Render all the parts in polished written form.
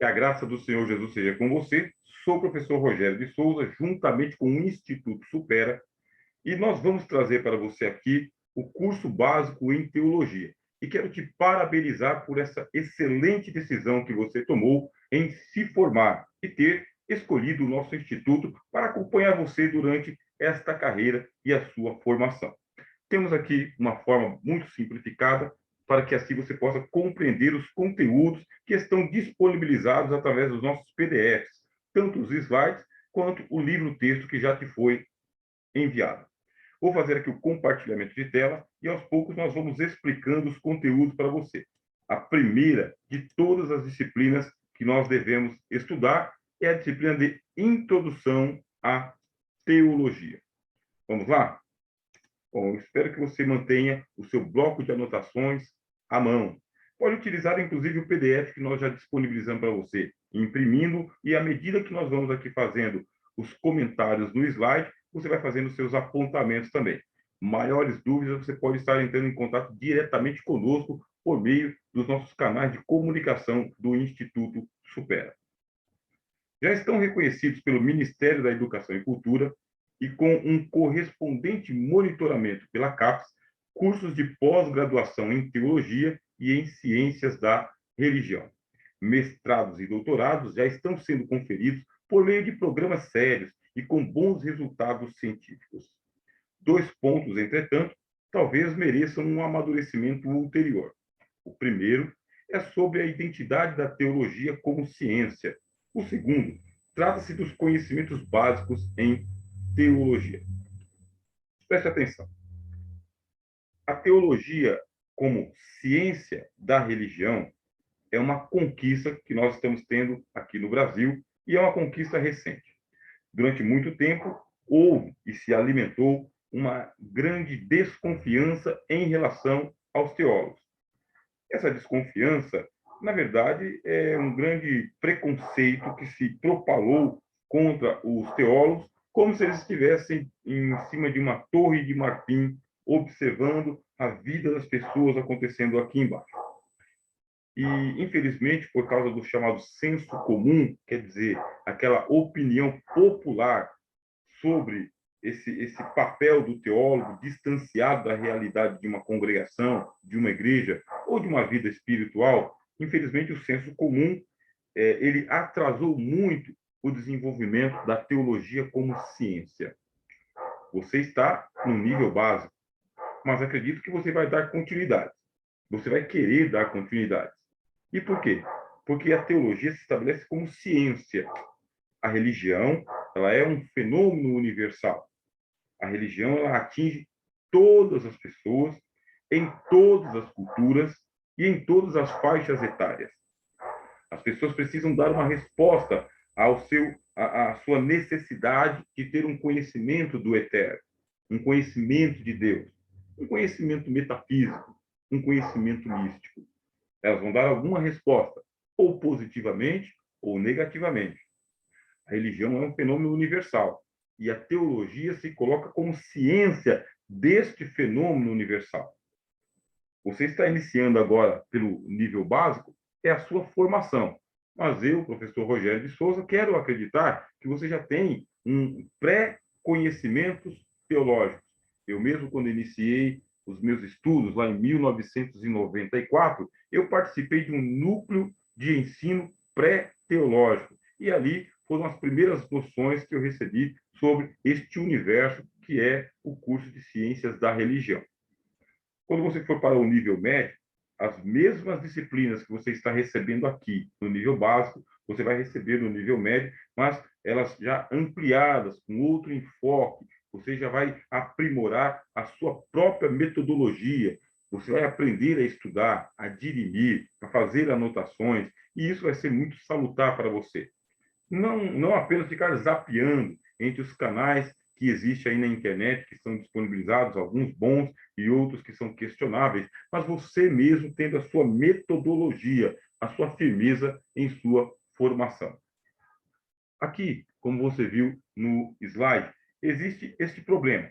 Que a graça do Senhor Jesus seja com você. Sou o professor Rogério de Souza, juntamente com o Instituto Supera, e nós vamos trazer para você aqui o curso básico em teologia. E quero te parabenizar por essa excelente decisão que você tomou em se formar e ter escolhido o nosso instituto para acompanhar você durante esta carreira e a sua formação. Temos aqui uma forma muito simplificada para que assim você possa compreender os conteúdos que estão disponibilizados através dos nossos PDFs, tanto os slides quanto o livro-texto que já te foi enviado. Vou fazer aqui o compartilhamento de tela e, aos poucos, nós vamos explicando os conteúdos para você. A primeira de todas as disciplinas que nós devemos estudar é a disciplina de Introdução à Teologia. Vamos lá? Bom, espero que você mantenha o seu bloco de anotações à mão. Pode utilizar, inclusive, o PDF que nós já disponibilizamos para você, imprimindo, e à medida que nós vamos aqui fazendo os comentários no slide, você vai fazendo os seus apontamentos também. Maiores dúvidas, você pode estar entrando em contato diretamente conosco por meio dos nossos canais de comunicação do Instituto Supera. Já estão reconhecidos pelo Ministério da Educação e Cultura e com um correspondente monitoramento pela CAPES, cursos de pós-graduação em Teologia e em Ciências da Religião. Mestrados e doutorados já estão sendo conferidos por meio de programas sérios e com bons resultados científicos. 2 pontos, entretanto, talvez mereçam um amadurecimento ulterior. O primeiro é sobre a identidade da teologia como ciência. O segundo, trata-se dos conhecimentos básicos em teologia. Preste atenção. A teologia como ciência da religião é uma conquista que nós estamos tendo aqui no Brasil e é uma conquista recente. Durante muito tempo, houve e se alimentou uma grande desconfiança em relação aos teólogos. Essa desconfiança, na verdade, é um grande preconceito que se propalou contra os teólogos, como se eles estivessem em cima de uma torre de marfim, observando a vida das pessoas acontecendo aqui embaixo. E, infelizmente, por causa do chamado senso comum, quer dizer, aquela opinião popular sobre esse papel do teólogo distanciado da realidade de uma congregação, de uma igreja ou de uma vida espiritual, infelizmente, o senso comum ele atrasou muito o desenvolvimento da teologia como ciência. Você está no nível básico, mas acredito que você vai dar continuidade. Você vai querer dar continuidade. E por quê? Porque a teologia se estabelece como ciência. A religião, ela é um fenômeno universal. A religião, ela atinge todas as pessoas, em todas as culturas e em todas as faixas etárias. As pessoas precisam dar uma resposta à sua necessidade de ter um conhecimento do eterno, um conhecimento de Deus, um conhecimento metafísico, um conhecimento místico. Elas vão dar alguma resposta, ou positivamente ou negativamente. A religião é um fenômeno universal e a teologia se coloca como ciência deste fenômeno universal. Você está iniciando agora pelo nível básico, é a sua formação. Mas eu, professor Rogério de Souza, quero acreditar que você já tem um pré-conhecimentos teológicos. Eu mesmo, quando iniciei os meus estudos lá em 1994, eu participei de um núcleo de ensino pré-teológico. E ali foram as primeiras noções que eu recebi sobre este universo que é o curso de Ciências da Religião. Quando você for para o nível médio, as mesmas disciplinas que você está recebendo aqui no nível básico, você vai receber no nível médio, mas elas já ampliadas, com outro enfoque. Você já vai aprimorar a sua própria metodologia. Você vai aprender a estudar, a dirimir, a fazer anotações, e isso vai ser muito salutar para você. Não apenas ficar zapeando entre os canais que existem aí na internet, que são disponibilizados, alguns bons e outros que são questionáveis, mas você mesmo tendo a sua metodologia, a sua firmeza em sua formação. Aqui, como você viu no slide, existe este problema.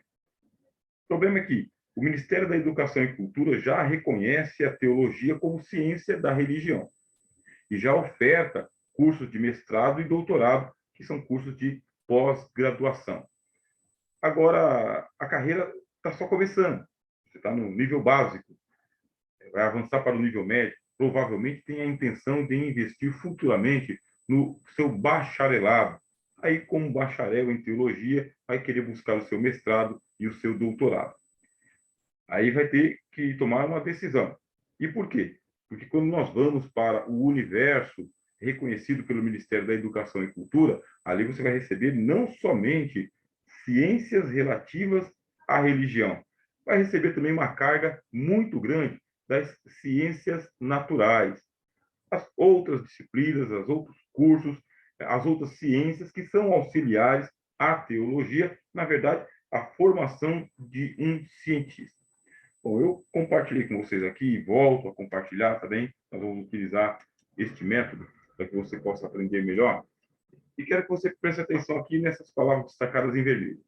O problema é que o Ministério da Educação e Cultura já reconhece a teologia como ciência da religião e já oferta cursos de mestrado e doutorado, que são cursos de pós-graduação. Agora, a carreira está só começando. Você está no nível básico, vai avançar para o nível médio, provavelmente tem a intenção de investir futuramente no seu bacharelado. Aí, como bacharel em teologia, vai querer buscar o seu mestrado e o seu doutorado. Aí vai ter que tomar uma decisão. E por quê? Porque quando nós vamos para o universo reconhecido pelo Ministério da Educação e Cultura, ali você vai receber não somente ciências relativas à religião, vai receber também uma carga muito grande das ciências naturais, as outras disciplinas, os outros cursos, as outras ciências que são auxiliares à teologia, na verdade, a formação de um cientista. Bom, eu compartilhei com vocês aqui e volto a compartilhar também. Nós vamos utilizar este método para que você possa aprender melhor. E quero que você preste atenção aqui nessas palavras destacadas em vermelho.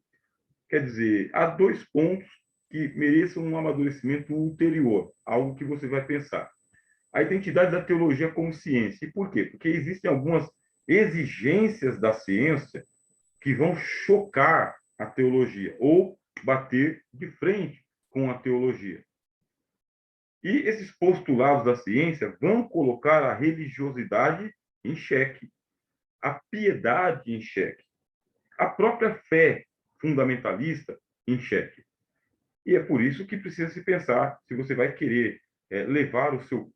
Quer dizer, há 2 pontos que mereçam um amadurecimento ulterior, algo que você vai pensar. A identidade da teologia como ciência. E por quê? Porque existem algumas exigências da ciência que vão chocar a teologia ou bater de frente com a teologia. E esses postulados da ciência vão colocar a religiosidade em xeque, a piedade em xeque, a própria fé fundamentalista em xeque. E é por isso que precisa se pensar se você vai querer levar sua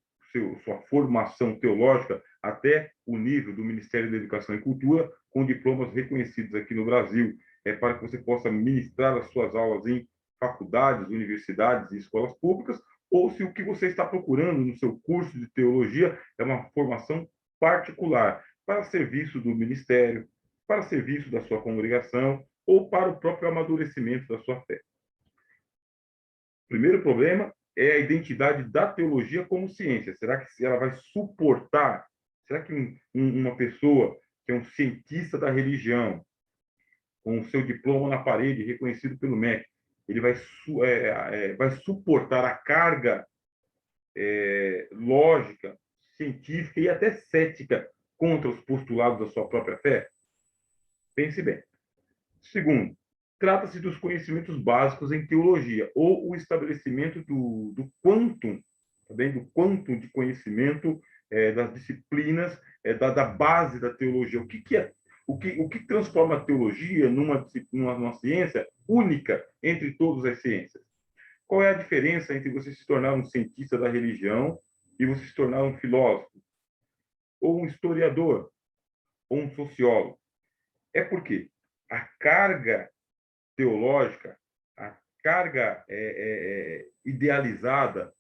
formação teológica até o nível do Ministério da Educação e Cultura, com diplomas reconhecidos aqui no Brasil, para que você possa ministrar as suas aulas em faculdades, universidades e escolas públicas, ou se o que você está procurando no seu curso de teologia é uma formação particular, para serviço do ministério, para serviço da sua congregação, ou para o próprio amadurecimento da sua fé. O primeiro problema é a identidade da teologia como ciência. Será que ela vai suportar? Será que uma pessoa que é um cientista da religião, com o seu diploma na parede, reconhecido pelo MEC, ele vai suportar a carga lógica, científica e até cética contra os postulados da sua própria fé? Pense bem. Segundo, trata-se dos conhecimentos básicos em teologia, ou o estabelecimento do quantum, também do quantum de conhecimento das disciplinas, da base da teologia. O que transforma a teologia numa ciência única entre todas as ciências? Qual é a diferença entre você se tornar um cientista da religião e você se tornar um filósofo, ou um historiador, ou um sociólogo? É porque a carga teológica, a carga idealizada,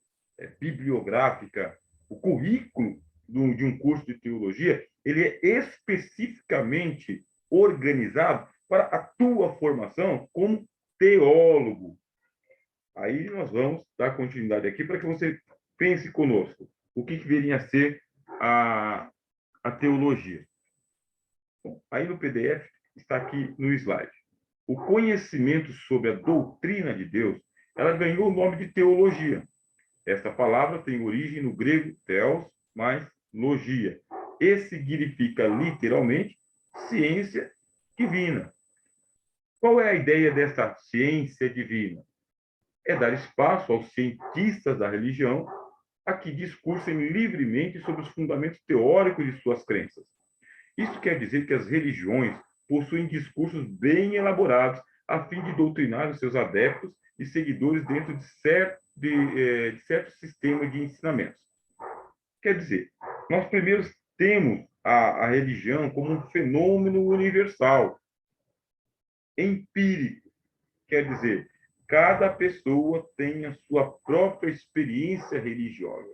bibliográfica, o currículo de um curso de teologia, ele é especificamente organizado para a tua formação como teólogo. Aí nós vamos dar continuidade aqui para que você pense conosco. O que deveria ser a teologia? Bom, aí no PDF está aqui no slide. O conhecimento sobre a doutrina de Deus, ela ganhou o nome de teologia. Esta palavra tem origem no grego theos mais logia, e significa literalmente ciência divina. Qual é a ideia dessa ciência divina? É dar espaço aos cientistas da religião a que discursem livremente sobre os fundamentos teóricos de suas crenças. Isso quer dizer que as religiões possuem discursos bem elaborados a fim de doutrinar os seus adeptos e seguidores dentro de certo sistema de ensinamentos. Quer dizer, nós primeiro temos a religião como um fenômeno universal, empírico. Quer dizer, cada pessoa tem a sua própria experiência religiosa.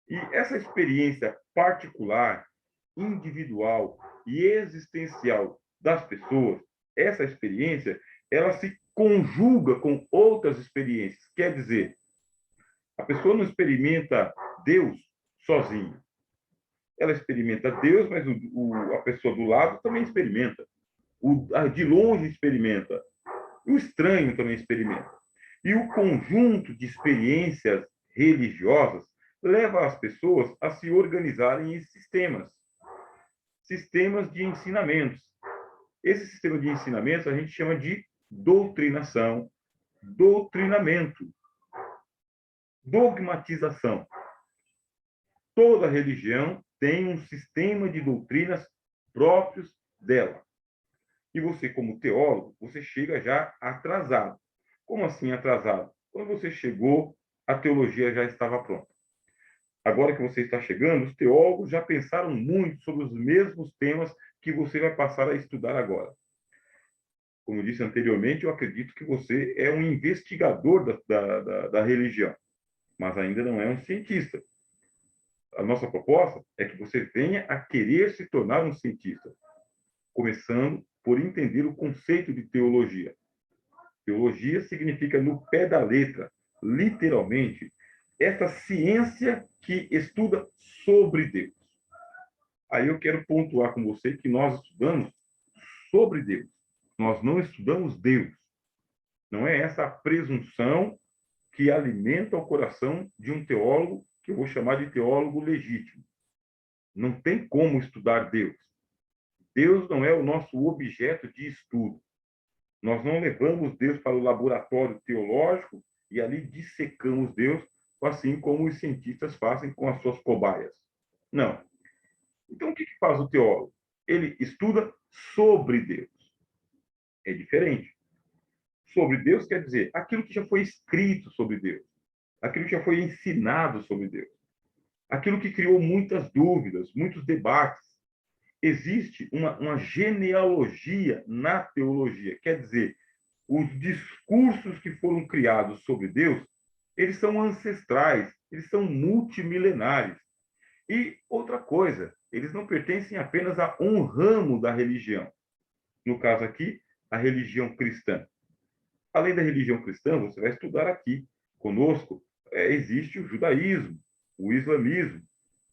E essa experiência particular, individual e existencial das pessoas, essa experiência, ela se conjuga com outras experiências. Quer dizer, a pessoa não experimenta Deus sozinha. Ela experimenta Deus, mas a pessoa do lado também experimenta. De longe experimenta. O estranho também experimenta. E o conjunto de experiências religiosas leva as pessoas a se organizarem em sistemas. sistemas de ensinamentos. Esse sistema de ensinamentos a gente chama de doutrinação, doutrinamento, dogmatização. Toda religião tem um sistema de doutrinas próprios dela. E você, como teólogo, você chega já atrasado. Como assim atrasado? Quando você chegou, a teologia já estava pronta. Agora que você está chegando, os teólogos já pensaram muito sobre os mesmos temas que você vai passar a estudar agora. Como eu disse anteriormente, eu acredito que você é um investigador da religião, mas ainda não é um cientista. A nossa proposta é que você venha a querer se tornar um cientista, começando por entender o conceito de teologia. Teologia significa no pé da letra, literalmente, essa ciência que estuda sobre Deus. Aí eu quero pontuar com você que nós estudamos sobre Deus. Nós não estudamos Deus. Não é essa a presunção que alimenta o coração de um teólogo, que eu vou chamar de teólogo legítimo. Não tem como estudar Deus. Deus não é o nosso objeto de estudo. Nós não levamos Deus para o laboratório teológico e ali dissecamos Deus, assim como os cientistas fazem com as suas cobaias. Não. Então, o que faz o teólogo? Ele estuda sobre Deus. É diferente. Sobre Deus quer dizer aquilo que já foi escrito sobre Deus, aquilo que já foi ensinado sobre Deus, aquilo que criou muitas dúvidas, muitos debates. Existe uma genealogia na teologia, quer dizer, os discursos que foram criados sobre Deus, eles são ancestrais, eles são multimilenares. E outra coisa, eles não pertencem apenas a um ramo da religião. No caso aqui, a religião cristã. Além da religião cristã, você vai estudar aqui conosco, existe o judaísmo, o islamismo,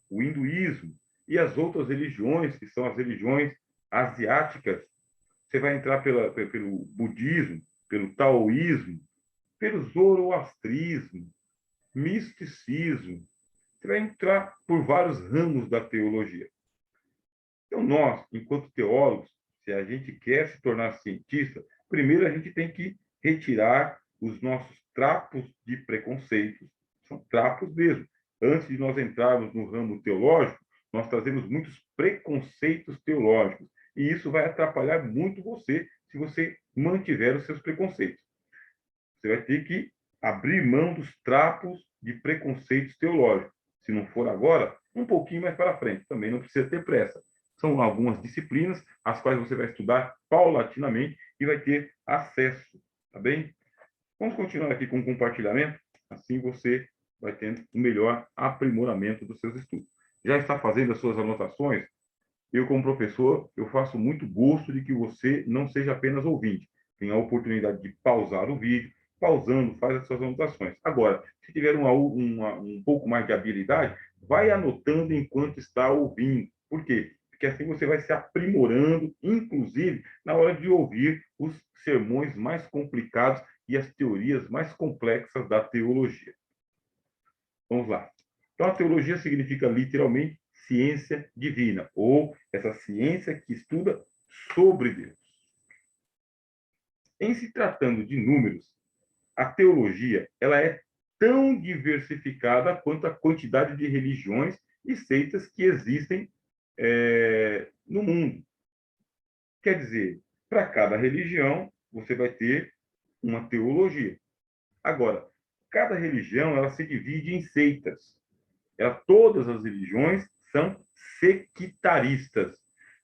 o hinduísmo e as outras religiões, que são as religiões asiáticas. Você vai entrar pelo budismo, pelo taoísmo, pelo zoroastrismo, misticismo. Você vai entrar por vários ramos da teologia. Então, nós, enquanto teólogos, se a gente quer se tornar cientista, primeiro a gente tem que retirar os nossos trapos de preconceitos. São trapos mesmo. Antes de nós entrarmos no ramo teológico, nós trazemos muitos preconceitos teológicos. E isso vai atrapalhar muito você se você mantiver os seus preconceitos. Você vai ter que abrir mão dos trapos de preconceitos teológicos. Se não for agora, um pouquinho mais para frente. Também não precisa ter pressa. São algumas disciplinas, as quais você vai estudar paulatinamente e vai ter acesso, tá bem? Vamos continuar aqui com o compartilhamento, assim você vai tendo um melhor aprimoramento dos seus estudos. Já está fazendo as suas anotações? Eu, como professor, eu faço muito gosto de que você não seja apenas ouvinte. Tenha a oportunidade de pausar o vídeo, pausando, faz as suas anotações. Agora, se tiver um pouco mais de habilidade, vai anotando enquanto está ouvindo. Por quê? Porque assim você vai se aprimorando, inclusive na hora de ouvir os sermões mais complicados e as teorias mais complexas da teologia. Vamos lá. Então, a teologia significa literalmente ciência divina, ou essa ciência que estuda sobre Deus. Em se tratando de números, a teologia ela é tão diversificada quanto a quantidade de religiões e seitas que existem no mundo. Quer dizer, para cada religião, você vai ter uma teologia. Agora, cada religião ela se divide em seitas. Todas as religiões são sectaristas.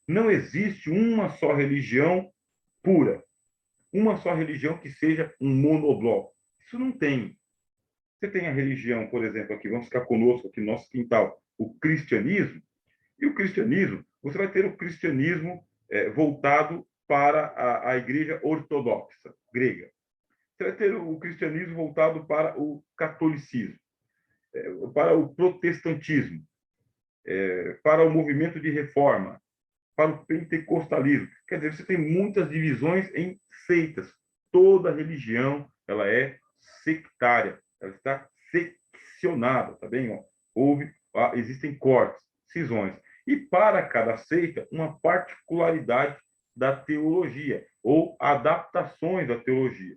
Não existe uma só religião pura, uma só religião que seja um monobloco. Isso não tem. Você tem a religião, por exemplo, aqui, vamos ficar conosco aqui no nosso quintal, o cristianismo. E o cristianismo, você vai ter o cristianismo voltado para a igreja ortodoxa grega. Você vai ter o cristianismo voltado para o catolicismo, para o protestantismo, para o movimento de reforma, para o pentecostalismo. Quer dizer, você tem muitas divisões em seitas. Toda religião ela é sectária, ela está seccionada, tá bem? Existem cortes, cisões. E para cada seita, uma particularidade da teologia, ou adaptações da teologia.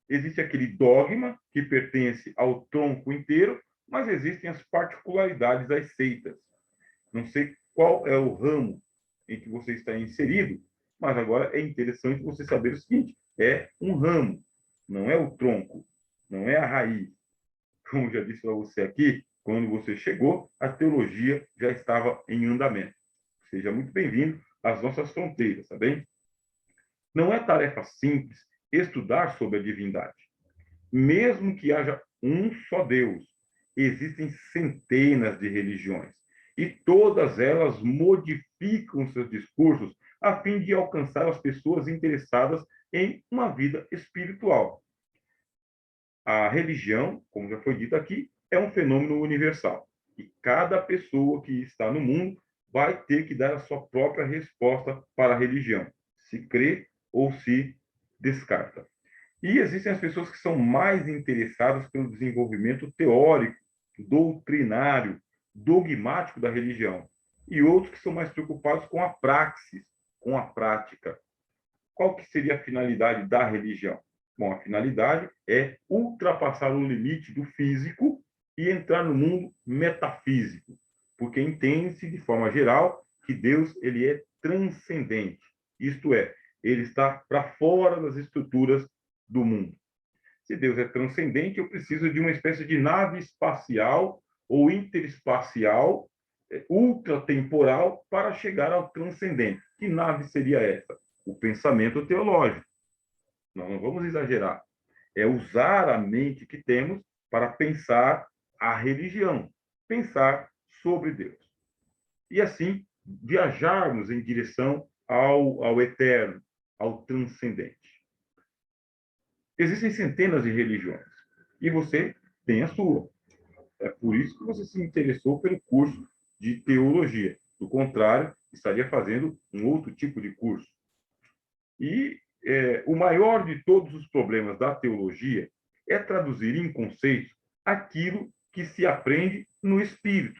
Existe aquele dogma que pertence ao tronco inteiro, mas existem as particularidades das seitas. Não sei qual é o ramo em que você está inserido, mas agora é interessante você saber o seguinte: é um ramo, não é o tronco, não é a raiz. Como já disse para você aqui, quando você chegou, a teologia já estava em andamento. Seja muito bem-vindo às nossas fronteiras, tá bem? Não é tarefa simples estudar sobre a divindade. Mesmo que haja um só Deus, existem centenas de religiões e todas elas modificam seus discursos a fim de alcançar as pessoas interessadas em uma vida espiritual. A religião, como já foi dito aqui, é um fenômeno universal e cada pessoa que está no mundo vai ter que dar a sua própria resposta para a religião, se crê ou se descarta. E existem as pessoas que são mais interessadas pelo desenvolvimento teórico, doutrinário, dogmático da religião, e outros que são mais preocupados com a praxis, com a prática. Qual que seria a finalidade da religião? Bom, a finalidade é ultrapassar o limite do físico e entrar no mundo metafísico, porque entende-se de forma geral que Deus ele é transcendente, isto é, ele está para fora das estruturas do mundo. Se Deus é transcendente, eu preciso de uma espécie de nave espacial ou interespacial, ultratemporal, para chegar ao transcendente. Que nave seria essa? O pensamento teológico. Nós não vamos exagerar. É usar a mente que temos para pensar a religião, pensar sobre Deus. E assim, viajarmos em direção ao eterno, ao transcendente. Existem centenas de religiões e você tem a sua. É por isso que você se interessou pelo curso de teologia. Do contrário, estaria fazendo um outro tipo de curso. E o maior de todos os problemas da teologia é traduzir em conceitos aquilo que se aprende no espírito.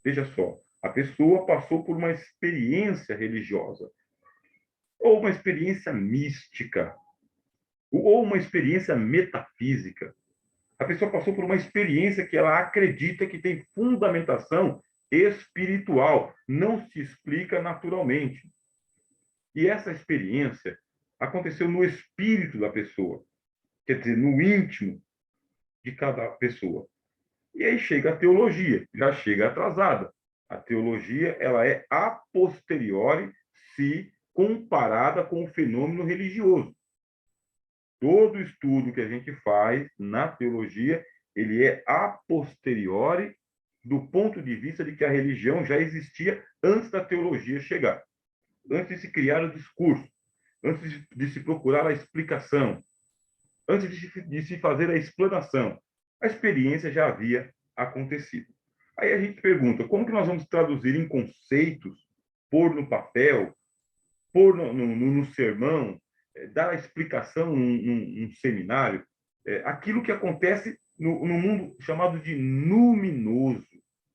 Veja só, a pessoa passou por uma experiência religiosa, ou uma experiência mística, ou uma experiência metafísica. A pessoa passou por uma experiência que ela acredita que tem fundamentação espiritual, não se explica naturalmente. E essa experiência aconteceu no espírito da pessoa, quer dizer, no íntimo de cada pessoa. E aí chega a teologia, já chega atrasada. A teologia ela é a posteriori se comparada com o fenômeno religioso. Todo estudo que a gente faz na teologia, ele é a posteriori do ponto de vista de que a religião já existia antes da teologia chegar, antes de se criar o discurso, antes de se procurar a explicação, antes de se fazer a explanação. A experiência já havia acontecido. Aí a gente pergunta, como que nós vamos traduzir em conceitos, pôr no papel, pôr no sermão, dar a explicação num seminário, aquilo que acontece no mundo chamado de luminoso,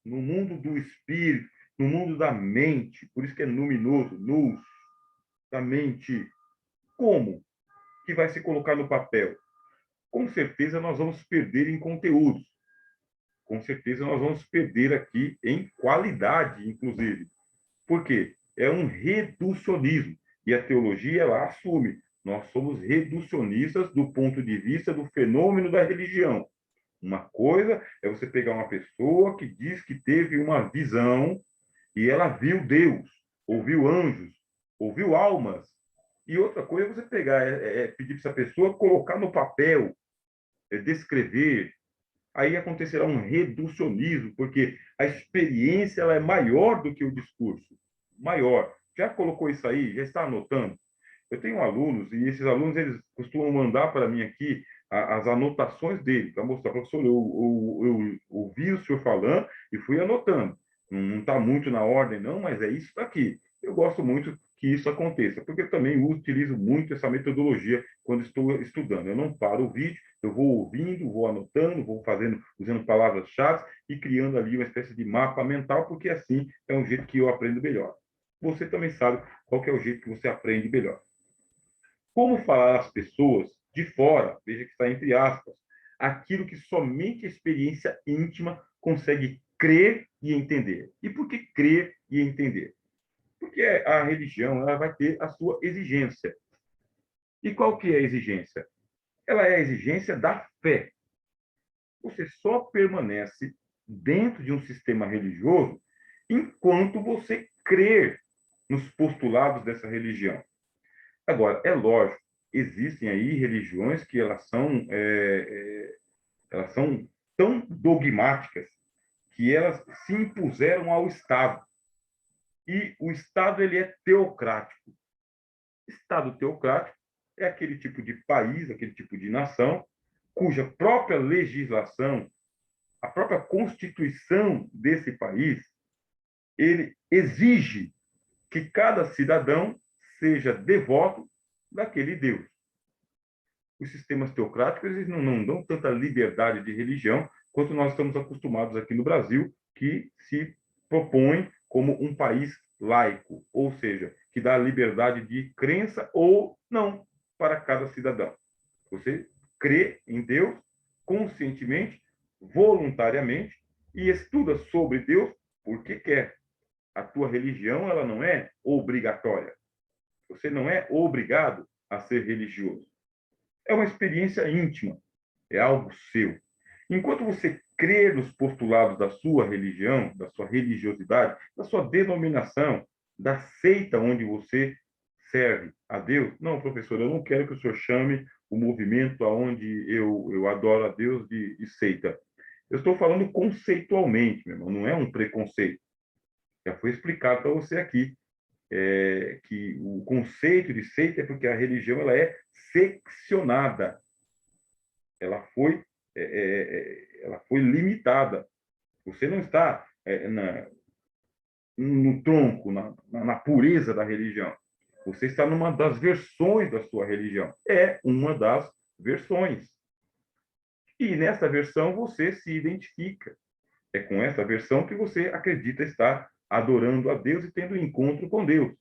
no mundo do espírito, no mundo da mente, por isso que é luminoso, nous, da mente. Como que vai se colocar no papel? Com certeza nós vamos perder em conteúdos. Com certeza nós vamos perder aqui em qualidade, inclusive. Por quê? É um reducionismo. E a teologia, ela assume. Nós somos reducionistas do ponto de vista do fenômeno da religião. Uma coisa é você pegar uma pessoa que diz que teve uma visão e ela viu Deus, ouviu anjos, ouviu almas. E outra coisa é você pegar, pedir para essa pessoa colocar no papel, descrever. Aí acontecerá um reducionismo, porque a experiência ela é maior do que o discurso. Maior. Já colocou isso aí? Já está anotando? Eu tenho alunos, e esses alunos eles costumam mandar para mim aqui as anotações dele, para mostrar, professor, eu ouvi o senhor falando e fui anotando. Não está muito na ordem, não, mas é isso aqui. eu gosto muito que isso aconteça, porque eu também utilizo muito essa metodologia quando estou estudando. Eu não paro o vídeo, eu vou ouvindo, vou anotando, vou fazendo, usando palavras-chave e criando ali uma espécie de mapa mental, porque assim é um jeito que eu aprendo melhor. Você também sabe qual que é o jeito que você aprende melhor. Como falar às pessoas de fora, veja que está entre aspas, aquilo que somente a experiência íntima consegue crer e entender. E por que crer e entender? Porque a religião ela vai ter a sua exigência. E qual que é a exigência? Ela é a exigência da fé. Você só permanece dentro de um sistema religioso enquanto você crer nos postulados dessa religião. Agora, é lógico, existem aí religiões que elas são tão dogmáticas que elas se impuseram ao Estado. E o Estado ele é teocrático. Estado teocrático é aquele tipo de país, aquele tipo de nação, cuja própria legislação, a própria constituição desse país, ele exige que cada cidadão seja devoto daquele Deus. Os sistemas teocráticos eles não dão tanta liberdade de religião quanto nós estamos acostumados aqui no Brasil, que se propõe como um país laico, ou seja, que dá liberdade de crença ou não para cada cidadão. Você crê em Deus conscientemente, voluntariamente e estuda sobre Deus porque quer. A tua religião ela não é obrigatória. Você não é obrigado a ser religioso. É uma experiência íntima, é algo seu. Enquanto você crê nos postulados da sua religião, da sua religiosidade, da sua denominação, da seita onde você serve a Deus, não, professor, eu não quero que o senhor chame o movimento aonde eu adoro a Deus de seita. Eu estou falando conceitualmente, meu irmão, não é um preconceito. Já foi explicado para você aqui que o conceito de seita é porque a religião ela é seccionada, ela foi, ela foi limitada. Você não está no tronco, na pureza da religião. Você está numa das versões da sua religião. É uma das versões. E nessa versão você se identifica. É com essa versão que você acredita estar adorando a Deus e tendo um encontro com Deus.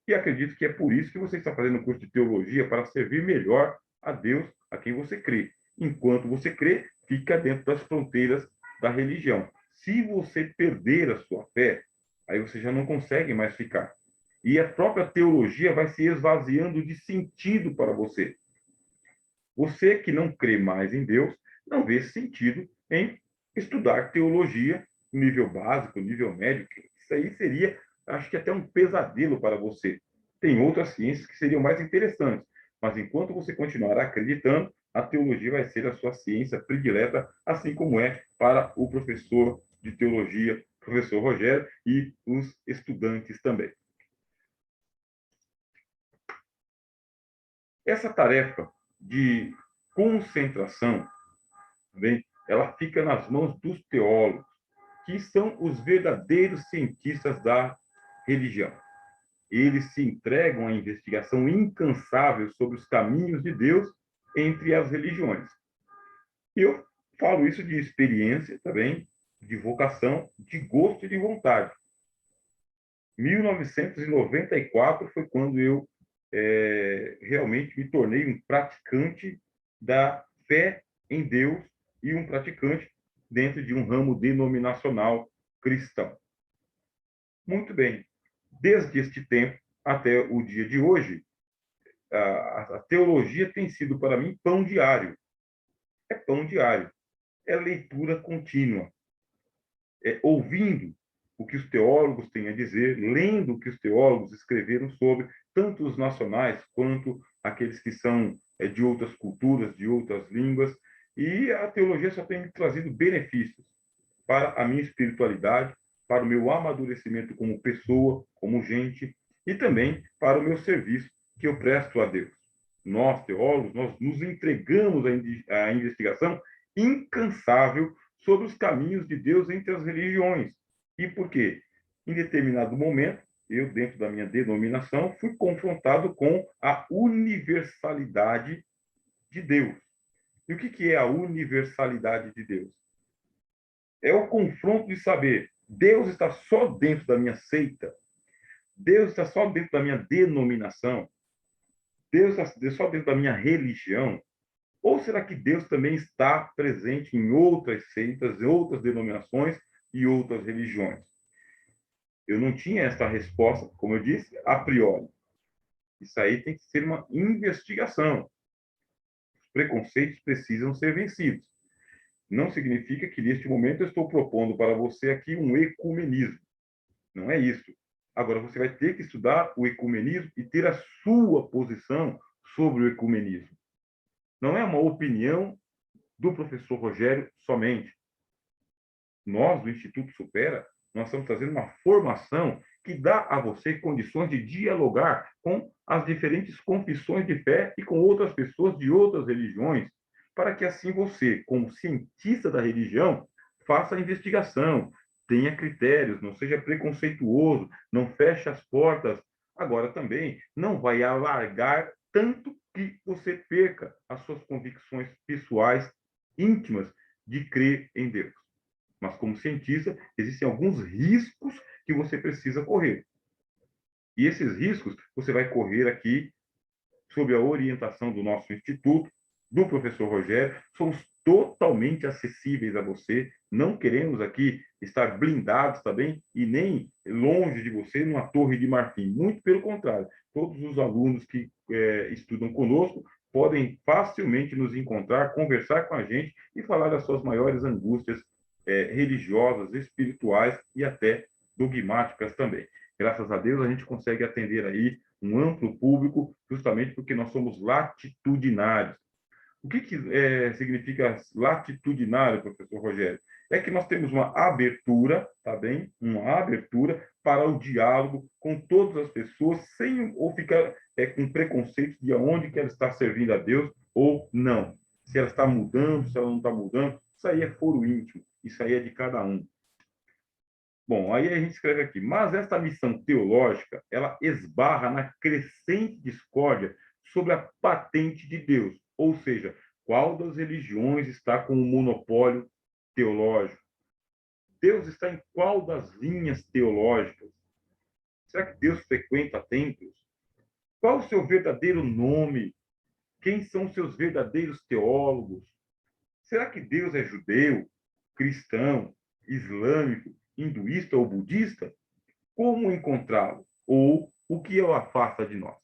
E acredito que é por isso que você está fazendo o curso de teologia, para servir melhor a Deus, a quem você crê. Enquanto você crê, fica dentro das fronteiras da religião. Se você perder a sua fé, aí você já não consegue mais ficar. E a própria teologia vai se esvaziando de sentido para você. Você que não crê mais em Deus, não vê sentido em estudar teologia nível básico, nível médio. Isso aí seria, acho que até um pesadelo para você. Tem outras ciências que seriam mais interessantes, mas enquanto você continuar acreditando, a teologia vai ser a sua ciência predileta, assim como é para o professor de teologia, professor Rogério, e os estudantes também. Essa tarefa de concentração, também, ela fica nas mãos dos teólogos, que são os verdadeiros cientistas da religião. Eles se entregam à investigação incansável sobre os caminhos de Deus entre as religiões. E eu falo isso de experiência também, de vocação, de gosto e de vontade. 1994 foi quando eu realmente me tornei um praticante da fé em Deus e um praticante dentro de um ramo denominacional cristão. Muito bem. Desde este tempo até o dia de hoje, a teologia tem sido para mim pão diário. É pão diário. É leitura contínua. É ouvindo o que os teólogos têm a dizer, lendo o que os teólogos escreveram sobre, tanto os nacionais quanto aqueles que são de outras culturas, de outras línguas. E a teologia só tem me trazido benefícios para a minha espiritualidade, para o meu amadurecimento como pessoa, como gente, e também para o meu serviço que eu presto a Deus. Nós, teólogos, nós nos entregamos à investigação incansável sobre os caminhos de Deus entre as religiões. E por quê? Em determinado momento, eu, dentro da minha denominação, fui confrontado com a universalidade de Deus. E o que é a universalidade de Deus? É o confronto de saber, Deus está só dentro da minha seita, Deus está só dentro da minha denominação, Deus está só dentro da minha religião, ou será que Deus também está presente em outras seitas, em outras denominações e outras religiões? Eu não tinha essa resposta, como eu disse, a priori. Isso aí tem que ser uma investigação. Os preconceitos precisam ser vencidos. Não significa que, neste momento, eu estou propondo para você aqui um ecumenismo. Não é isso. Agora, você vai ter que estudar o ecumenismo e ter a sua posição sobre o ecumenismo. Não é uma opinião do professor Rogério somente. Nós, do Instituto Supera, nós estamos trazendo uma formação que dá a você condições de dialogar com as diferentes confissões de fé e com outras pessoas de outras religiões, para que assim você, como cientista da religião, faça a investigação, tenha critérios, não seja preconceituoso, não feche as portas. Agora também não vai alargar tanto que você perca as suas convicções pessoais, íntimas, de crer em Deus. Mas, como cientista, existem alguns riscos que você precisa correr. E esses riscos você vai correr aqui sob a orientação do nosso instituto, do professor Rogério. Somos totalmente acessíveis a você. Não queremos aqui estar blindados, tá bem? E nem longe de você, numa torre de marfim. Muito pelo contrário. Todos os alunos que estudam conosco podem facilmente nos encontrar, conversar com a gente e falar das suas maiores angústias religiosas, espirituais e até dogmáticas também. Graças a Deus, a gente consegue atender aí um amplo público, justamente porque nós somos latitudinários. O que significa latitudinário, professor Rogério? É que nós temos uma abertura, tá bem? Uma abertura para o diálogo com todas as pessoas, sem ou ficar com preconceitos de onde que ela está servindo a Deus ou não. Se ela está mudando, se ela não está mudando, isso aí é foro íntimo, isso aí é de cada um. Bom, aí a gente escreve aqui, mas esta missão teológica, ela esbarra na crescente discórdia sobre a patente de Deus, ou seja, qual das religiões está com o monopólio teológico? Deus está em qual das linhas teológicas? Será que Deus frequenta templos? Qual o seu verdadeiro nome? Quem são os seus verdadeiros teólogos? Será que Deus é judeu, cristão, islâmico, hinduísta ou budista? Como encontrá-lo? Ou o que o afasta de nós?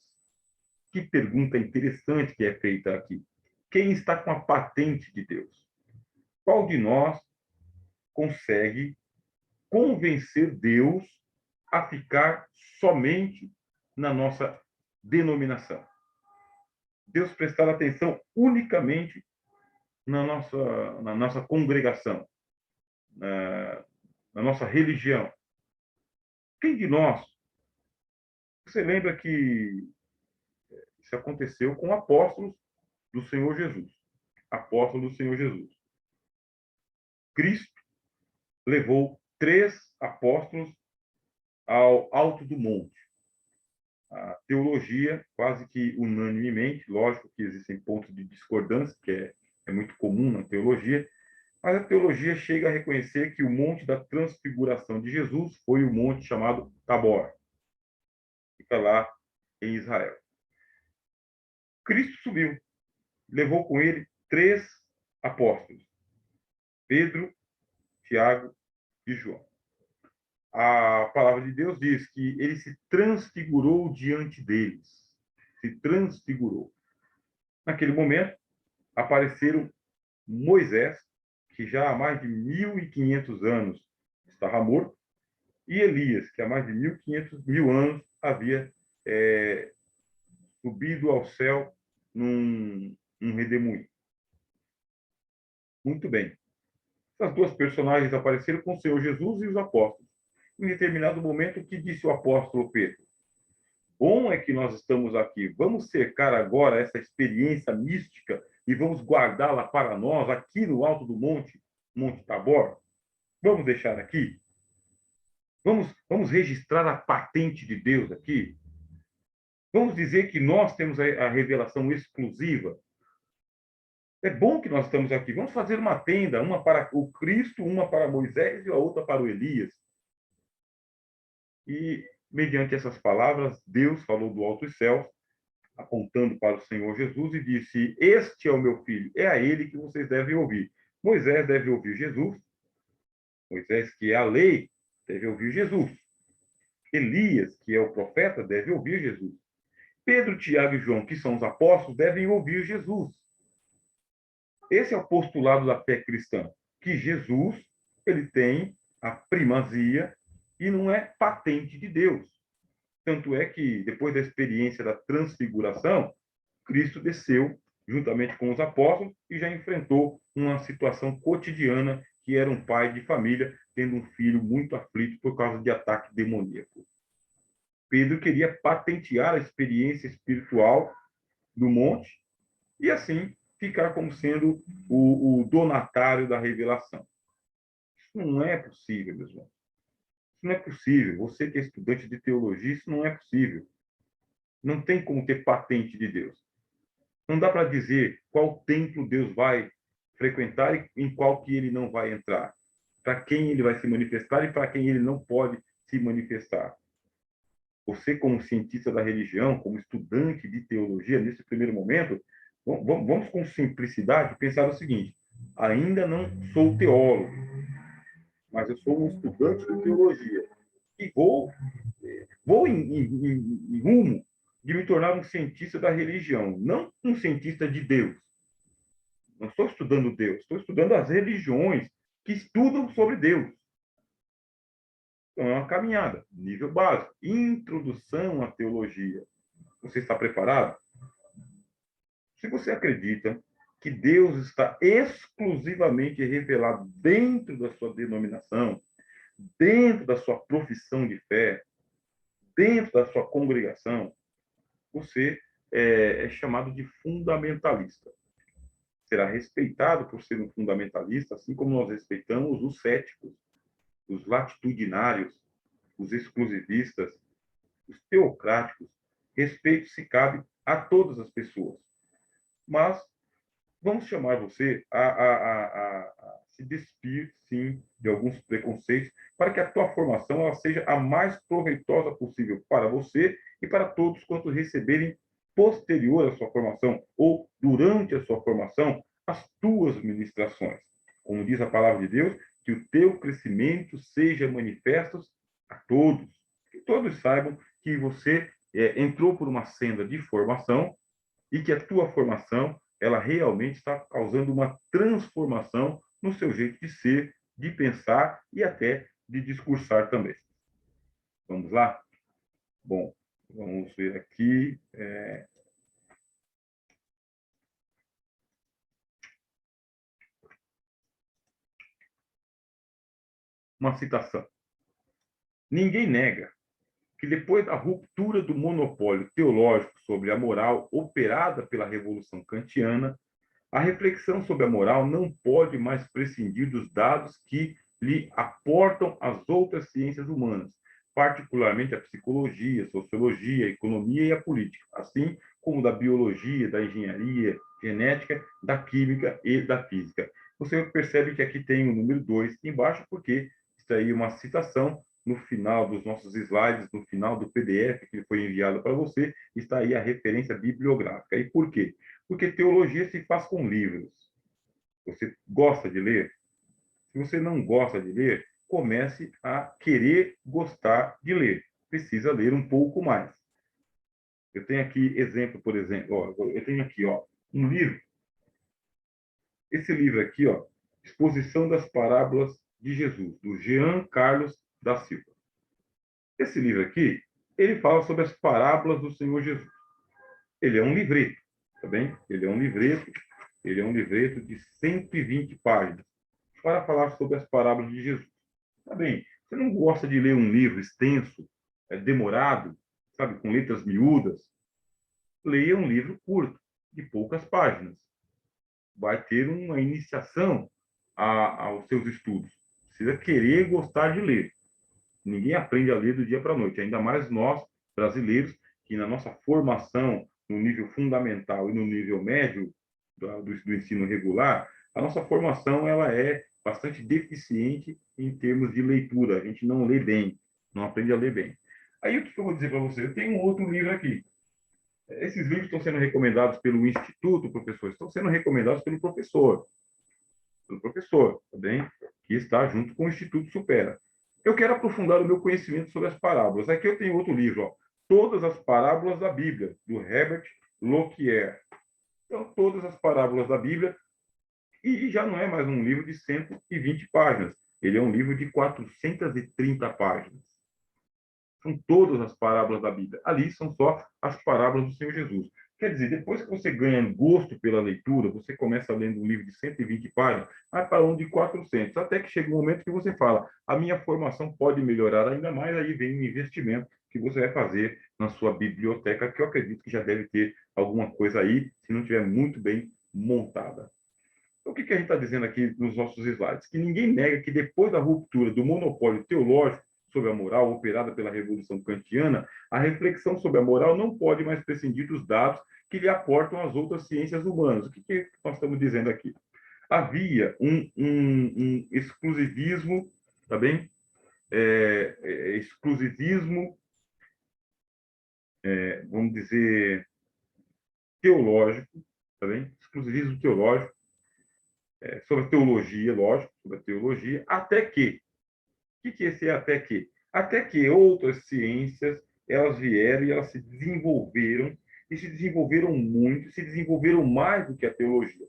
Que pergunta interessante que é feita aqui. Quem está com a patente de Deus? Qual de nós consegue convencer Deus a ficar somente na nossa denominação? Deus prestar atenção unicamente na nossa congregação, na nossa religião. Quem de nós? Você lembra que isso aconteceu com apóstolos do Senhor Jesus. Apóstolos do Senhor Jesus. Cristo levou 3 apóstolos ao alto do monte. A teologia, quase que unanimemente, lógico que existem pontos de discordância, que é muito comum na teologia, mas a teologia chega a reconhecer que o monte da transfiguração de Jesus foi o monte chamado Tabor. Fica lá em Israel. Cristo subiu, levou com ele 3 apóstolos, Pedro, Tiago e João. A palavra de Deus diz que ele se transfigurou diante deles. Se transfigurou. Naquele momento, apareceram Moisés, que já há mais de 1.500 anos estava morto, e Elias, que há mais de 1.500 anos havia subido ao céu num redemoinho. Muito bem. Essas 2 personagens apareceram com o Senhor Jesus e os apóstolos. Em determinado momento, o que disse o apóstolo Pedro? Bom é que nós estamos aqui. Vamos cercar agora essa experiência mística e vamos guardá-la para nós aqui no alto do monte, Monte Tabor? Vamos deixar aqui? Vamos registrar a patente de Deus aqui? Vamos dizer que nós temos a revelação exclusiva? É bom que nós estamos aqui. Vamos fazer uma tenda, uma para o Cristo, uma para Moisés e a outra para o Elias. E, mediante essas palavras, Deus falou do alto dos céus, apontando para o Senhor Jesus, e disse: Este é o meu filho, é a ele que vocês devem ouvir. Moisés deve ouvir Jesus, Moisés, que é a lei, deve ouvir Jesus. Elias, que é o profeta, deve ouvir Jesus. Pedro, Tiago e João, que são os apóstolos, devem ouvir Jesus. Esse é o postulado da fé cristã, que Jesus ele tem a primazia e não é patente de Deus. Tanto é que, depois da experiência da transfiguração, Cristo desceu juntamente com os apóstolos e já enfrentou uma situação cotidiana, que era um pai de família tendo um filho muito aflito por causa de ataque demoníaco. Pedro queria patentear a experiência espiritual do monte e, assim, ficar como sendo o donatário da revelação. Isso não é possível, meus irmãos. Isso não é possível. Você que é estudante de teologia, isso não é possível. Não tem como ter patente de Deus. Não dá para dizer qual templo Deus vai frequentar e em qual que ele não vai entrar. Para quem ele vai se manifestar e para quem ele não pode se manifestar. Você, como cientista da religião, como estudante de teologia, nesse primeiro momento, vamos com simplicidade pensar o seguinte: ainda não sou teólogo, mas eu sou um estudante de teologia e vou em rumo de me tornar um cientista da religião, não um cientista de Deus. Não estou estudando Deus, estou estudando as religiões que estudam sobre Deus. Então, é uma caminhada, nível básico, introdução à teologia. Você está preparado? Se você acredita que Deus está exclusivamente revelado dentro da sua denominação, dentro da sua profissão de fé, dentro da sua congregação, você é chamado de fundamentalista. Será respeitado por ser um fundamentalista, assim como nós respeitamos os céticos, os latitudinários, os exclusivistas, os teocráticos. Respeito se cabe a todas as pessoas. Mas vamos chamar você a se despir, sim, de alguns preconceitos, para que a tua formação ela seja a mais proveitosa possível para você e para todos quantos receberem posterior à sua formação ou durante a sua formação as tuas ministrações. Como diz a palavra de Deus, que o teu crescimento seja manifesto a todos, que todos saibam que você entrou por uma senda de formação e que a tua formação ela realmente está causando uma transformação no seu jeito de ser, de pensar e até de discursar também. Vamos lá? Bom, vamos ver aqui. Uma citação. Ninguém nega que depois da ruptura do monopólio teológico sobre a moral operada pela Revolução Kantiana, a reflexão sobre a moral não pode mais prescindir dos dados que lhe aportam as outras ciências humanas, particularmente a psicologia, a sociologia, a economia e a política, assim como da biologia, da engenharia, genética, da química e da física. Você percebe que aqui tem o número 2 embaixo, porque está aí uma citação no final dos nossos slides, no final do PDF que foi enviado para você, está aí a referência bibliográfica. E por quê? Porque teologia se faz com livros. Você gosta de ler? Se você não gosta de ler, comece a querer gostar de ler. Precisa ler um pouco mais. Eu tenho aqui exemplo, por exemplo, eu tenho aqui, um livro. Esse livro aqui, Exposição das Parábolas de Jesus, do Jean Carlos da Silva. Esse livro aqui, ele fala sobre as parábolas do Senhor Jesus. Ele é um livreto, tá bem? Ele é um livreto de 120 páginas para falar sobre as parábolas de Jesus. Tá bem? Você não gosta de ler um livro extenso, demorado, sabe, com letras miúdas? Leia um livro curto, de poucas páginas. Vai ter uma iniciação aos seus estudos. Precisa querer gostar de ler. Ninguém aprende a ler do dia para a noite, ainda mais nós, brasileiros, que na nossa formação, no nível fundamental e no nível médio do ensino regular, a nossa formação ela é bastante deficiente em termos de leitura. A gente não lê bem, não aprende a ler bem. Aí o que eu vou dizer para você? Eu tenho um outro livro aqui. Esses livros estão sendo recomendados pelo Instituto, professor, estão sendo recomendados pelo professor, tá bem? Que está junto com o Instituto Supera. Eu quero aprofundar o meu conhecimento sobre as parábolas. Aqui eu tenho outro livro, ó, Todas as Parábolas da Bíblia, do Herbert Lockyer. Então, todas as parábolas da Bíblia, e já não é mais um livro de 120 páginas, ele é um livro de 430 páginas. São todas as parábolas da Bíblia. Ali são só as parábolas do Senhor Jesus. Quer dizer, depois que você ganha gosto pela leitura, você começa lendo um livro de 120 páginas, vai para um de 400, até que chega um momento que você fala, a minha formação pode melhorar ainda mais, aí vem o investimento que você vai fazer na sua biblioteca, que eu acredito que já deve ter alguma coisa aí, se não estiver muito bem montada. Então, o que a gente está dizendo aqui nos nossos slides? Que ninguém nega que depois da ruptura do monopólio teológico sobre a moral operada pela Revolução Kantiana, a reflexão sobre a moral não pode mais prescindir dos dados que lhe aportam as outras ciências humanas. O que nós estamos dizendo aqui? Havia um exclusivismo, tá bem? Exclusivismo, vamos dizer, teológico, tá bem? Exclusivismo teológico, sobre a teologia, lógico, sobre a teologia, até que, o que é esse até que? Até que outras ciências, elas vieram e elas se desenvolveram, e se desenvolveram muito, se desenvolveram mais do que a teologia.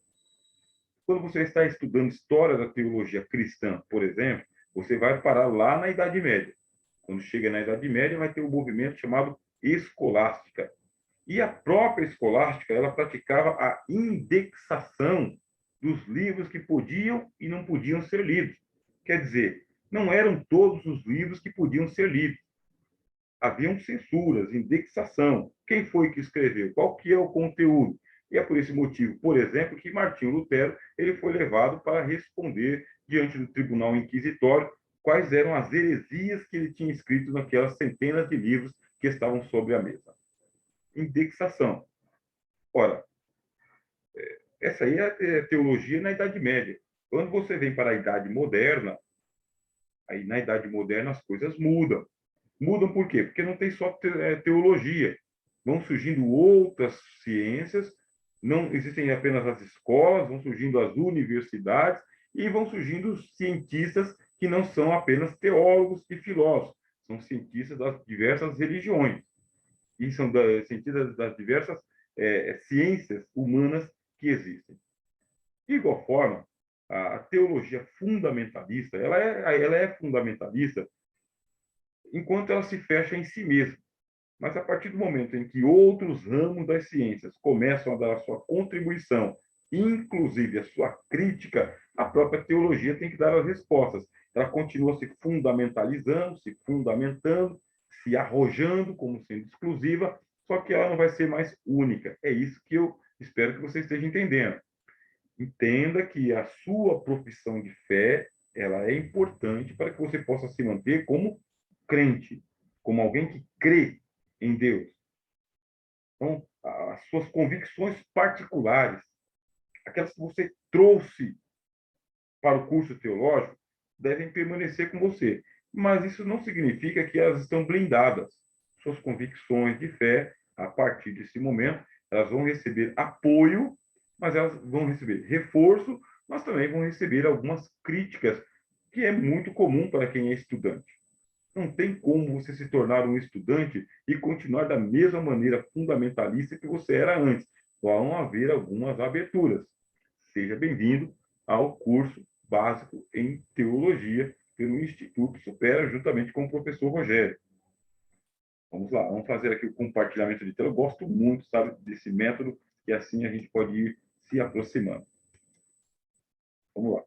Quando você está estudando história da teologia cristã, por exemplo, você vai parar lá na Idade Média. Quando chega na Idade Média, vai ter um movimento chamado escolástica. E a própria escolástica, ela praticava a indexação dos livros que podiam e não podiam ser lidos. Quer dizer, não eram todos os livros que podiam ser lidos. Haviam censuras, indexação. Quem foi que escreveu? Qual que é o conteúdo? E é por esse motivo, por exemplo, que Martinho Lutero ele foi levado para responder diante do tribunal inquisitório quais eram as heresias que ele tinha escrito naquelas centenas de livros que estavam sobre a mesa. Indexação. Ora, essa aí é teologia na Idade Média. Quando você vem para a Idade Moderna, aí na Idade Moderna as coisas mudam. Mudam por quê? Porque não tem só teologia. Vão surgindo outras ciências, não existem apenas as escolas, vão surgindo as universidades e vão surgindo cientistas que não são apenas teólogos e filósofos, são cientistas das diversas religiões e são cientistas das diversas ciências humanas que existem. De igual forma, a teologia fundamentalista, ela é fundamentalista enquanto ela se fecha em si mesma. Mas a partir do momento em que outros ramos das ciências começam a dar a sua contribuição, inclusive a sua crítica, a própria teologia tem que dar as respostas. Ela continua se fundamentalizando, se fundamentando, se arrojando como sendo exclusiva, só que ela não vai ser mais única. É isso que eu espero que você esteja entendendo. Entenda que a sua profissão de fé ela é importante para que você possa se manter como crente, como alguém que crê em Deus. Então, as suas convicções particulares, aquelas que você trouxe para o curso teológico, devem permanecer com você. Mas isso não significa que elas estão blindadas. Suas convicções de fé, a partir desse momento, elas vão receber apoio, mas elas vão receber reforço, mas também vão receber algumas críticas, que é muito comum para quem é estudante. Não tem como você se tornar um estudante e continuar da mesma maneira fundamentalista que você era antes. Vão haver algumas aberturas. Seja bem-vindo ao curso básico em teologia pelo Instituto Supera, juntamente com o professor Rogério. Vamos lá, vamos fazer aqui o compartilhamento de tela. Eu gosto muito, sabe, desse método, e assim a gente pode ir se aproximando. Vamos lá.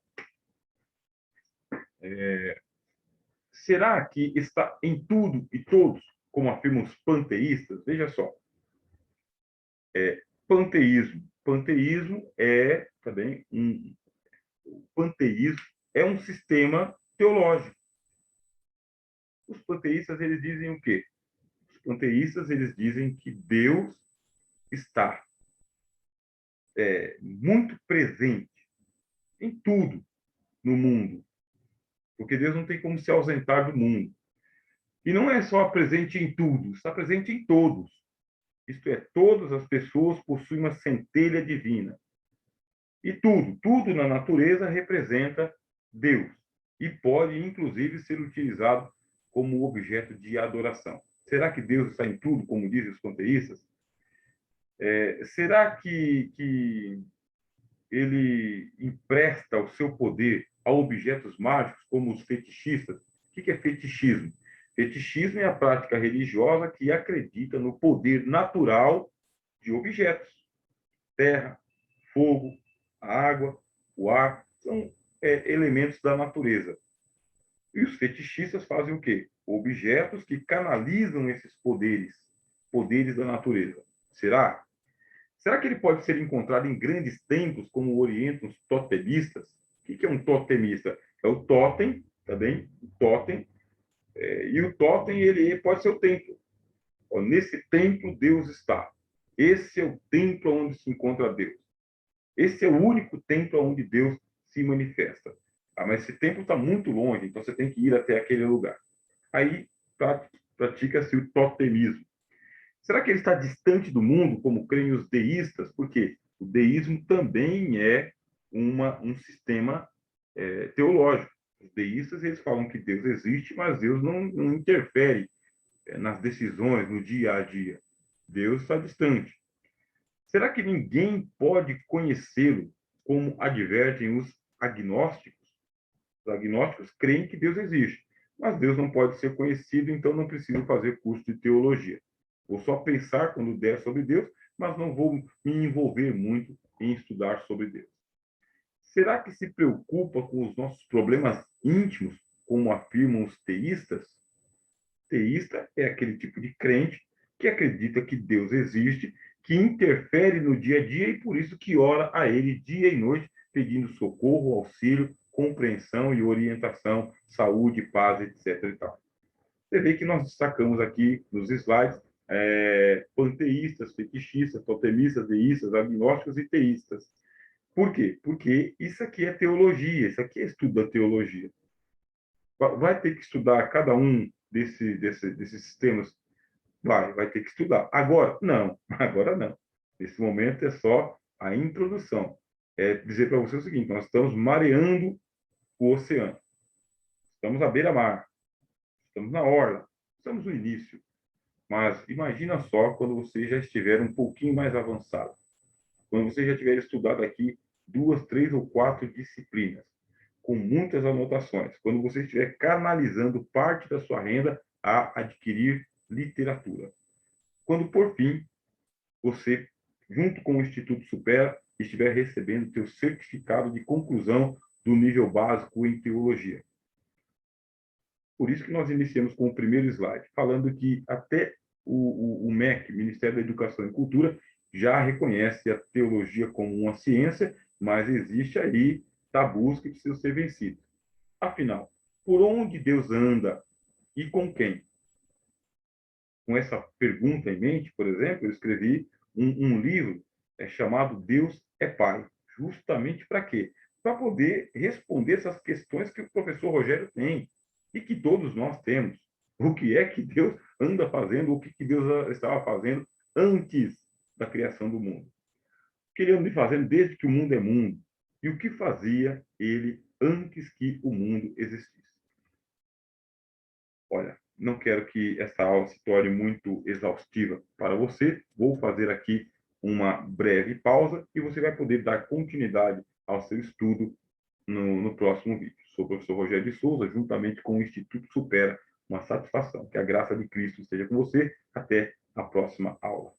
Será que está em tudo e todos, como afirmam os panteístas? Veja só. Panteísmo. Panteísmo é também o panteísmo é um sistema teológico. Os panteístas, eles dizem o quê? Os panteístas, eles dizem que Deus está muito presente em tudo no mundo, porque Deus não tem como se ausentar do mundo. E não é só presente em tudo, está presente em todos. Isto é, todas as pessoas possuem uma centelha divina. E tudo na natureza representa Deus. E pode, inclusive, ser utilizado como objeto de adoração. Será que Deus está em tudo, como dizem os panteístas? Será que ele empresta o seu poder a objetos mágicos, como os fetichistas? O que é fetichismo? Fetichismo é a prática religiosa que acredita no poder natural de objetos. Terra, fogo, a água, o ar, são elementos da natureza. E os fetichistas fazem o quê? Objetos que canalizam esses poderes da natureza. Será? Será que ele pode ser encontrado em grandes templos, como orientam os totemistas? O que é um totemista? É o totem, tá bem? O totem. E o totem, ele pode ser o templo. Ó, nesse templo, Deus está. Esse é o templo onde se encontra Deus. Esse é o único templo onde Deus se manifesta. Ah, mas esse templo está muito longe, então você tem que ir até aquele lugar. Aí pratica-se o totemismo. Será que ele está distante do mundo, como creem os deístas? Porque o deísmo também é um sistema teológico. Os deístas, eles falam que Deus existe, mas Deus não interfere nas decisões, no dia a dia. Deus está distante. Será que ninguém pode conhecê-lo, como advertem os agnósticos? Os agnósticos creem que Deus existe, mas Deus não pode ser conhecido, então não preciso fazer curso de teologia. Vou só pensar quando der sobre Deus, mas não vou me envolver muito em estudar sobre Deus. Será que se preocupa com os nossos problemas íntimos, como afirmam os teístas? Teísta é aquele tipo de crente que acredita que Deus existe, que interfere no dia a dia e por isso que ora a ele dia e noite, pedindo socorro, auxílio, compreensão e orientação, saúde, paz, etc. E tal. Você vê que nós destacamos aqui nos slides panteístas, fetichistas, totemistas, deístas, agnósticos e teístas. Por quê? Porque isso aqui é teologia, isso aqui é estudo da teologia. Vai ter que estudar cada um desses sistemas? Vai ter que estudar. Agora, não. Agora não. Nesse momento é só a introdução. É dizer para você o seguinte, nós estamos mareando o oceano. Estamos à beira-mar. Estamos na orla. Estamos no início. Mas imagina só quando você já estiver um pouquinho mais avançado. Quando você já tiver estudado aqui 2, 3 ou 4 disciplinas, com muitas anotações. Quando você estiver canalizando parte da sua renda a adquirir literatura. Quando, por fim, você, junto com o Instituto Supera, estiver recebendo seu certificado de conclusão do nível básico em teologia. Por isso que nós iniciamos com o primeiro slide, falando que até o MEC, Ministério da Educação e Cultura, já reconhece a teologia como uma ciência, mas existe aí tabus que precisam ser vencidos. Afinal, por onde Deus anda e com quem? Com essa pergunta em mente, por exemplo, eu escrevi um livro chamado Deus é Pai. Justamente para quê? Para poder responder essas questões que o professor Rogério tem e que todos nós temos. O que é que Deus anda fazendo, o que Deus estava fazendo antes da criação do mundo? O que ele anda fazendo desde que o mundo é mundo? E o que fazia ele antes que o mundo existisse? Olha, não quero que essa aula se torne muito exaustiva para você. Vou fazer aqui uma breve pausa e você vai poder dar continuidade ao seu estudo no próximo vídeo. Sou o professor Rogério de Souza, juntamente com o Instituto Supera. Uma satisfação. Que a graça de Cristo esteja com você. Até a próxima aula.